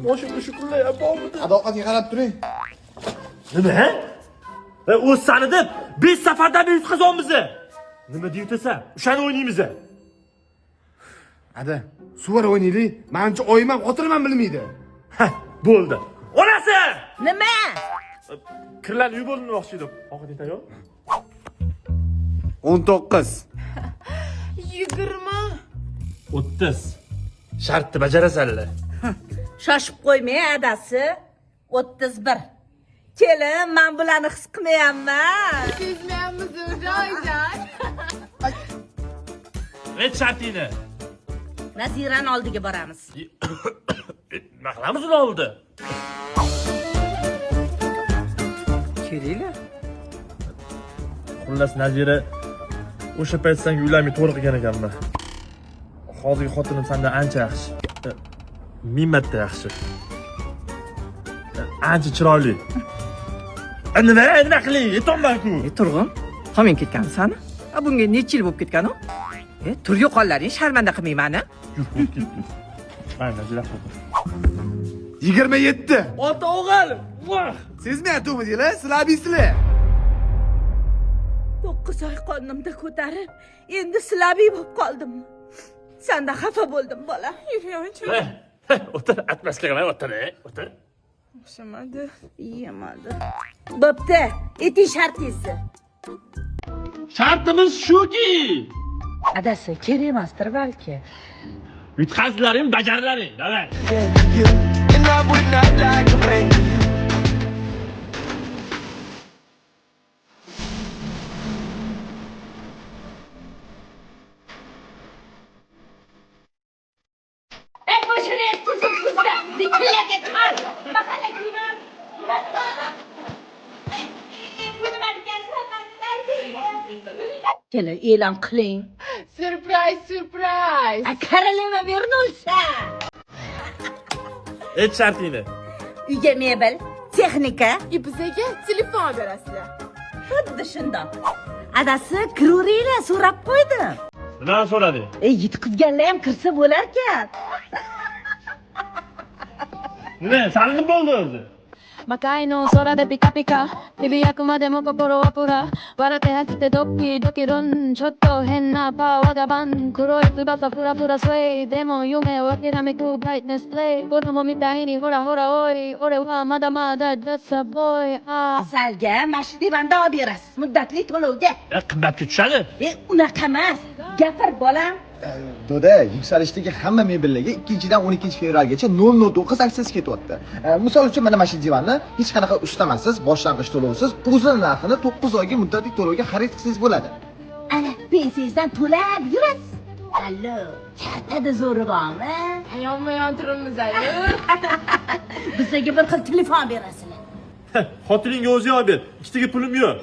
Boshimni shu kunlayapmanmi? Adoqatga qarab turing. Nima? O'z sani deb 5 safarda bir yutqazamiz. Nima deyapsan? O'shani o'ynaymiz. Ada, suvar o'ynaylik. Menimcha oyim ham xotinim ham bilmaydi. Bo'ldi. Onasi! Nima? Kirlarni yuvib bo'lmoqchi edim. Ovqating tayyor? 19. 20. 30. Shartni bajarasanlar. Shoshib qo'ymay adasi. 31. Kelin, men bularni his qilmayapman. Sezmayapmiz joyjon. Vet shartingni. Nazirani oldiga boramiz. Nima qilamiz uni oldi? Kelinglar. Xullas Nazira o'sha payt senga uylanmay to'g'ri qilgan ekanman. Hozirgi xotinim sendan ancha yaxshi. 1000 marta yaxshi. Ancha chiroyli. Nima qiling? Yetolmayman-ku. Turg'un, qolmay ketgansan? Bunga necha yil bo'lib ketgan-u? Tur yo'qonlaring sharmanda qilmaymani? Mana Nazira xotin. 27. Ota o'g'il. Voh! Sezmayaptimi deylar? Sizlar biysizlar. 9 oy qonimda ko'tarib, endi silabiy bo'lib qoldim. Senda xafa bo'ldim, bola. O'tir, atmasga qilay, o'tir, o'tir. O'xshamadi. Yemadi. Bo'pti, eting shartingizni. Shartimiz shuki. Adasi, kerak emasdir balki. Yutqazlaring, bajarlaring, davay. Kelin, e'lon qiling. Surprise. Koroleva вернулся. Et shartingni. Uyga mebel, texnika, Bizga telefon berasizlar. xuddi shundoq. Adasi, kiruringlar, so'rab qo'ydim. Nimadan so'rading? Yutqizganlar ham kirsa bo'lar ekan. Nima, salini bo'ldi o'zi. 魔界の空でピカピカ響くまでも心はプラ笑って飽きてドキドキルンちょっと変なパワーがバン黒い翼フラフラスウェイでも夢を諦めくブライトネスプレイ子供みたいにほらほらおい俺はまだまだjust a boy Asalga mashhur divanda olib berasiz. Muddatli to'lovga. Qimmatga tushadi. Unaqa emas. Gapir bolam. Doda, yuksalishdagi hamma mebellarga 2-dan 12 fevralgacha 009 aksiyasi ketyapti. Misol uchun mana shu divanni hech qanaqa ustamasiz, boshlang'ich to'lovsiz, o'zi narxini 9 oyga muddatli to'lovga xarid qilsangiz bo'ladi. Ana, pensiyangizdan to'lab yurasiz. Allo, katada zo'rg'omi? Yonma-yon turibmiz ayo. Bizga bir xil telefon berasizlar. Xotiningga o'zing olib ber. Ikkitaga pulim yo'q.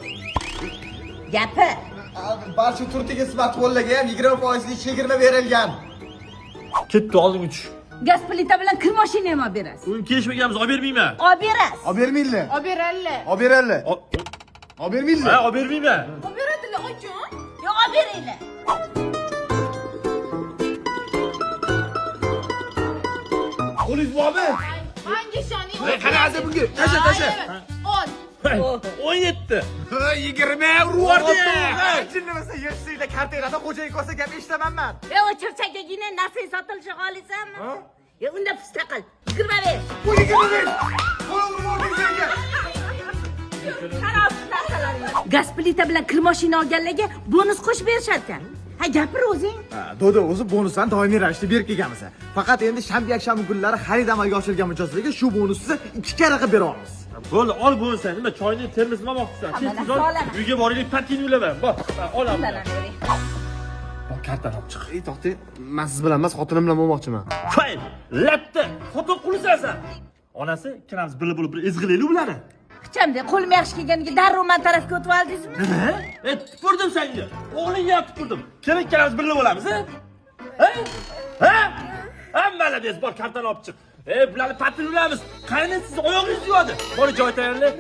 Gapir. Barcha turdagi smartfonlarga ham 20% chegirma berilgan. Ketdi, oldinga tush. Gaz plita bilan kir mashinani ham olib berasiz. O'yin kelishmaganmiz, olib bermayman. Olib berasiz. Olib bermaylar. Oberallar. Olib berarlar. Olib bermaylar. Ha, olib bermayman. Oberadilar ochun. Yo'q, olib beringlar. Qo'lingiz bormi? Hanga shoning. Qanaqa bunga? Tasha. 17. 20 urvordi. Chinnimasa yashsizda karterada xo'jayin ko'rsa gap eshitamanman. O'chirchagagina narsa sotilishga xohlaysanmi? Unda pista qil. 20 ber. Bu 20 ber. Qo'l urvordi senga. Gaz plita bilan kir mashina olganlarga bonus qo'shib berishar ekan. Ha, gapir o'zing. Dodo o'zi bonusdan doimiy ravishda berib kelganmiz. Faqat endi shanba-yakshanba kunlari xarid amalga oshirilgan mijozlarga shu bonusni 2 karra qilib beramiz. Bo'ldi, ol bo'lsa, nima choyni termosga olmoqchisan? Tez ol. Uyga boraylik, patini ulaman. Bor, olaman. Bor, kartani olib chiq. To'xta, men siz bilan emas, xotinim bilan bo'lmoqchiman. Qo'y, latta, xotin qulisansan. Onasi ikkalamiz birga bo'lib bir ezg'ilaylik ularni. Qichamda qo'lim yaxshi kelganiga darrov men tarafga o'tib oldingizmi? Nima? Tupurdim senga. O'g'lingga ham tupurdim. Keling, ikkalamiz birga bo'lamiz, ha? Hammalar dez, bor, kartani olib chiq. Bularni patin ulamiz. Qarang, siz oyog'ingiz yuvadi. Bor, joy tayyorlang.